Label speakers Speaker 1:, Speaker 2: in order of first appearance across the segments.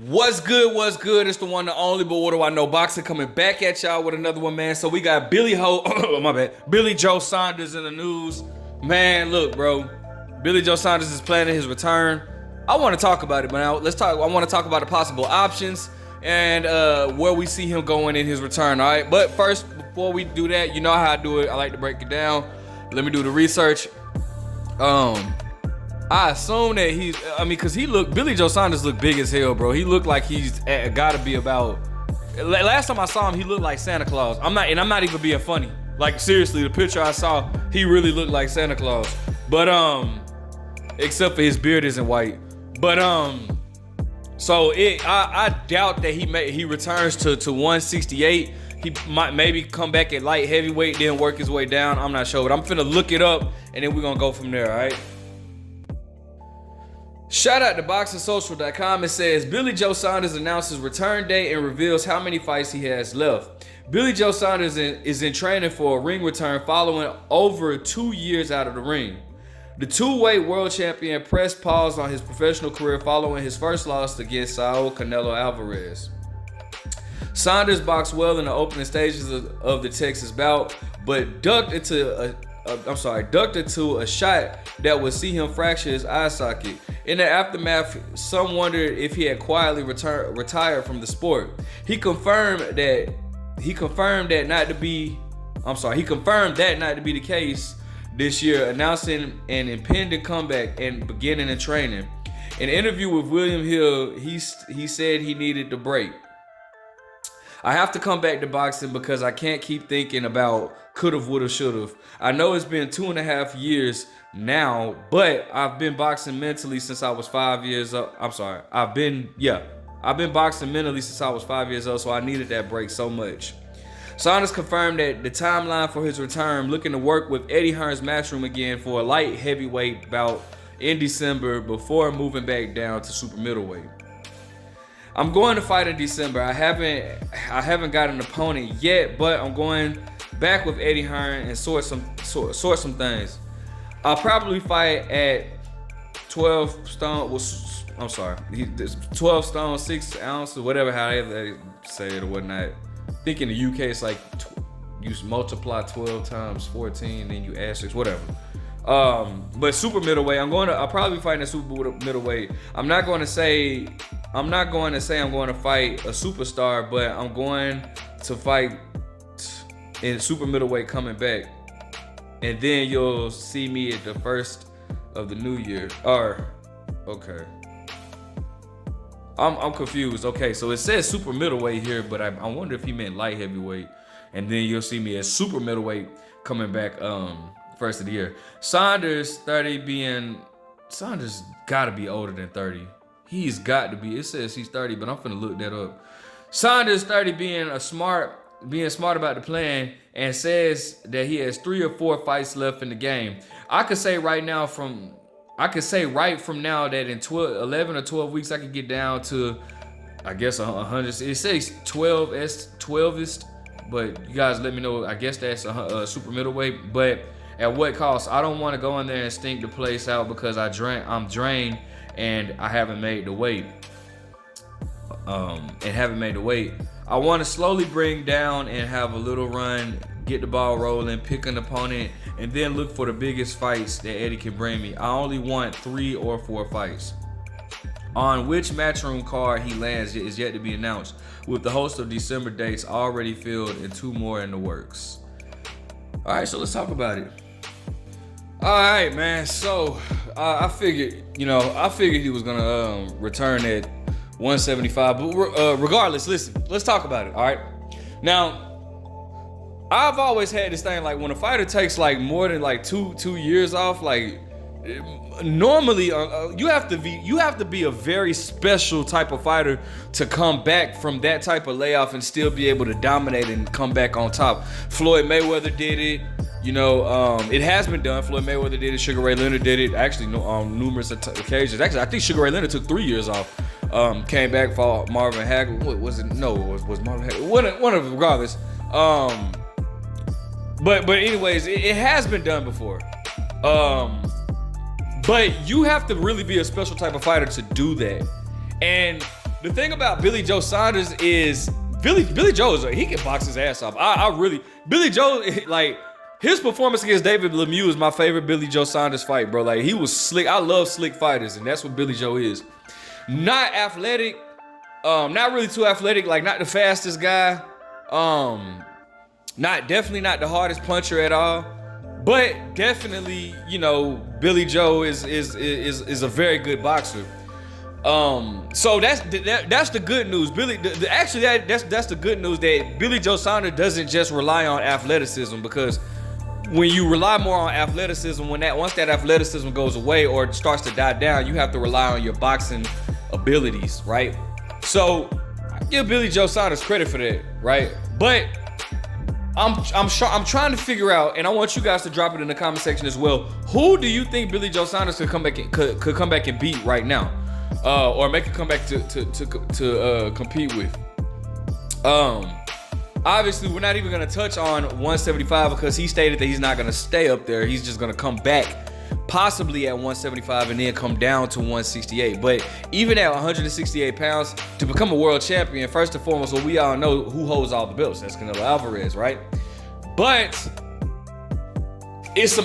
Speaker 1: What's good? What's good? It's the one, the only, but what do I know? Boxing coming back at y'all with another one, man. So we got Billy Joe Saunders in the news. Man, look, bro. Billy Joe Saunders is planning his return. I want to talk about it, but now let's talk. I want to talk about the possible options and where we see him going in his return. All right, but first, before we do that, you know how I do it. I like to break it down. Let me do the research. I assume that because Billy Joe Saunders looked big as hell, bro. He looked like he's gotta be about. Last time I saw him, he looked like Santa Claus. I'm not even being funny. Like, seriously, the picture I saw, he really looked like Santa Claus. But except for his beard isn't white. But so I doubt that he returns to 168. He might maybe come back at light heavyweight, then work his way down. I'm not sure, but I'm finna look it up, and then we're gonna go from there. All right. Shout out to BoxingSocial.com. It says Billy Joe Saunders announces return date and reveals how many fights he has left. Billy Joe Saunders is in training for a ring return following over 2 years out of the ring. The two-weight world champion pressed pause on his professional career following his first loss against Saul Canelo Alvarez. Saunders boxed well in the opening stages of the Texas bout, but ducked into a shot that would see him fracture his eye socket. In the aftermath, some wondered if he had quietly retired from the sport. He confirmed that not to be the case this year, announcing an impending comeback and beginning in training. In an interview with William Hill, he said he needed the break. I have to come back to boxing because I can't keep thinking about could've, would've, should've. I know it's been 2.5 years now, but I've been boxing mentally since I was 5 years old. I've been boxing mentally since I was 5 years old, so I needed that break so much. Saunders confirmed that the timeline for his return, looking to work with Eddie Hearn's Matchroom again for a light heavyweight bout in December before moving back down to super middleweight. I'm going to fight in December. I haven't got an opponent yet, but I'm going back with Eddie Hearn and sort some things. I'll probably fight at 12 stone. 12 stone 6 ounces, whatever, however they say it or whatnot. I think in the UK it's like you multiply 12 times 14, then you add 6, whatever. But super middleweight, I'll probably fight in a super middleweight. I'm not going to say I'm going to fight a superstar, but I'm going to fight in super middleweight coming back. And then you'll see me at the first of the new year. Okay. I'm confused. Okay, so it says super middleweight here, but I wonder if he meant light heavyweight. And then you'll see me at super middleweight coming back first of the year. Saunders gotta be older than 30. He's got to be. It says he's 30, but I'm finna look that up. Saunders 30 being smart about the plan and says that he has 3 or 4 fights left in the game. I could say right from now that in 11 or 12 weeks I could get down to, I guess, 100. It says 12ist, but you guys let me know. I guess that's a super middleweight, but at what cost? I don't want to go in there and stink the place out because I'm drained and I haven't made the weight. I want to slowly bring down and have a little run, get the ball rolling, pick an opponent, and then look for the biggest fights that Eddie can bring me. I only want 3 or 4 fights. On which Matchroom card he lands is yet to be announced, with the host of December dates already filled and 2 more in the works. All right, so let's talk about it. All right, man. So I figured he was gonna return at 175, but regardless, listen, let's talk about it. All right. Now, I've always had this thing, like when a fighter takes like more than like two years off, like normally you have to be a very special type of fighter to come back from that type of layoff and still be able to dominate and come back on top. Floyd Mayweather did it. It has been done. Floyd Mayweather did it. Sugar Ray Leonard did it. Actually, on numerous occasions. Actually, I think Sugar Ray Leonard took 3 years off. Came back for Marvin Hagler. What was it? No, it was Marvin Hagler. One of them, regardless. But anyways, it has been done before. But you have to really be a special type of fighter to do that. And the thing about Billy Joe Saunders is Billy Joe he can box his ass off. Billy Joe, like, his performance against David Lemieux is my favorite Billy Joe Saunders fight, bro. Like, he was slick. I love slick fighters, and that's what Billy Joe is. Not athletic, not really too athletic, like not the fastest guy. Definitely not the hardest puncher at all. But definitely, you know, Billy Joe is a very good boxer. So that's the good news. That's the good news, that Billy Joe Saunders doesn't just rely on athleticism, because when you rely more on athleticism, once that athleticism goes away or starts to die down, you have to rely on your boxing abilities, right? So I give Billy Joe Saunders credit for that, right? But I'm trying to figure out, and I want you guys to drop it in the comment section as well. Who do you think Billy Joe Saunders could come back and beat right now, or make a comeback to compete with? Obviously, we're not even gonna touch on 175 because he stated that he's not gonna stay up there. He's just gonna come back, possibly at 175, and then come down to 168. But even at 168 pounds, to become a world champion, first and foremost, well, we all know who holds all the belts. That's Canelo Alvarez, right? But it's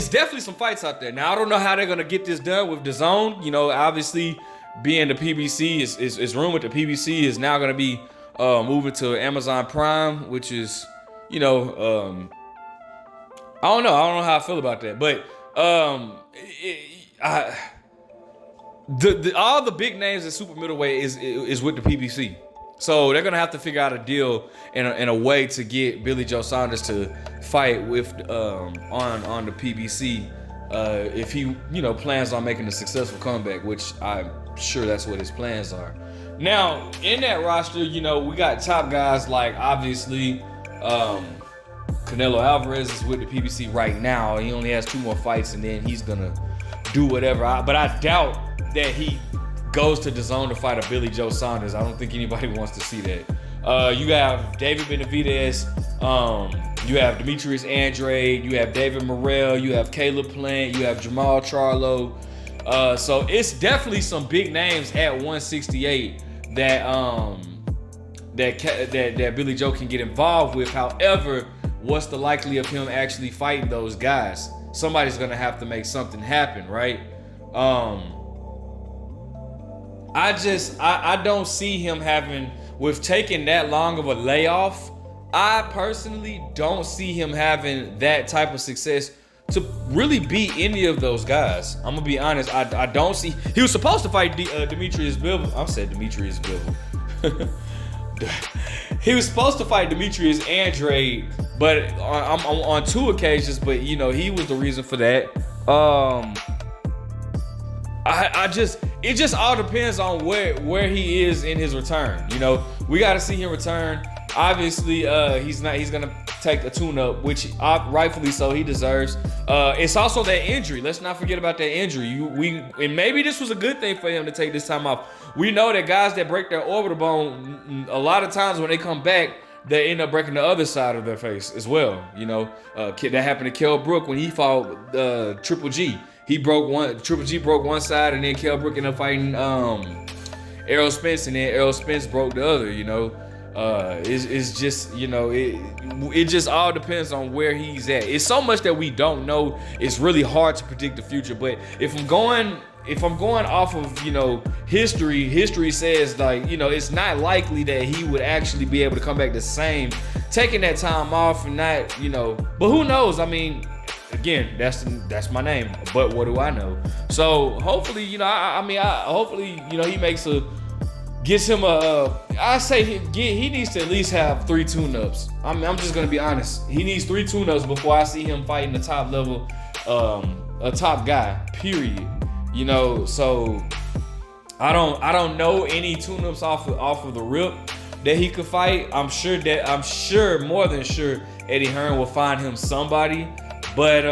Speaker 1: definitely some fights out there. Now, I don't know how they're gonna get this done with DAZN. You know, obviously, being the PBC, is rumored the PBC is now gonna be moving to Amazon Prime, which is, you know, I don't know how I feel about that, but all the big names at super middleweight is with the PBC, so they're gonna have to figure out a deal and a way to get Billy Joe Saunders to fight with on the PBC if he, you know, plans on making a successful comeback, which I'm sure that's what his plans are. Now, in that roster, you know, we got top guys like, obviously, Canelo Alvarez is with the PBC right now. He only has 2 more fights, and then he's gonna do whatever. But I doubt that he goes to DAZN to fight a Billy Joe Saunders. I don't think anybody wants to see that. You have David Benavidez, you have Demetrius Andrade, you have David Morrell, you have Caleb Plant, you have Jamal Charlo. So it's definitely some big names at 168 that Billy Joe can get involved with. However, what's the likelihood of him actually fighting those guys? Somebody's gonna have to make something happen, right? I don't see him having, with taking that long of a layoff, I personally don't see him having that type of success to really beat any of those guys. I'm gonna be honest. I don't see. He was supposed to fight Demetrius Bivol. I said Demetrius Bivol. He was supposed to fight Demetrius Andrade, but on 2 occasions. But you know, he was the reason for that. It just all depends on where he is in his return. You know, we got to see him return. Obviously, he's gonna take a tune-up, which rightfully so he deserves. It's also that injury. Let's not forget about that injury. And maybe this was a good thing for him to take this time off. We know that guys that break their orbital bone, a lot of times when they come back, they end up breaking the other side of their face as well. You know, that happened to Kell Brook when he fought Triple G. Triple G broke one side, and then Kell Brook ended up fighting Errol Spence, and then Errol Spence broke the other. You know. It's just, you know, it just all depends on where he's at. It's so much that we don't know. It's really hard to predict the future. But if I'm going off of, you know, history says, like, you know, it's not likely that he would actually be able to come back the same, taking that time off and not, you know. But who knows? I mean, again, that's my name. But what do I know? So hopefully, you know, hopefully, you know, he gets him I say he needs to at least have 3 tune-ups. I'm just gonna be honest. He needs 3 tune-ups before I see him fighting the top level, a top guy. Period. You know, so I don't know any tune-ups off of the rip that he could fight. I'm sure, more than sure, Eddie Hearn will find him somebody. But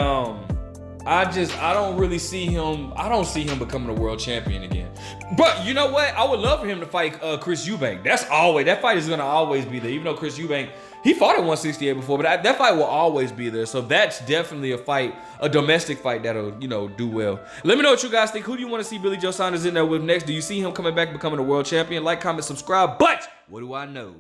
Speaker 1: I don't really see him. I don't see him becoming a world champion again. But you know what? I would love for him to fight Chris Eubank. That fight is gonna always be there. Even though Chris Eubank, he fought at 168 before, but that fight will always be there. So that's definitely a fight, a domestic fight that'll do well. Let me know what you guys think. Who do you want to see Billy Joe Saunders in there with next? Do you see him coming back, becoming a world champion? Like, comment, subscribe. But what do I know?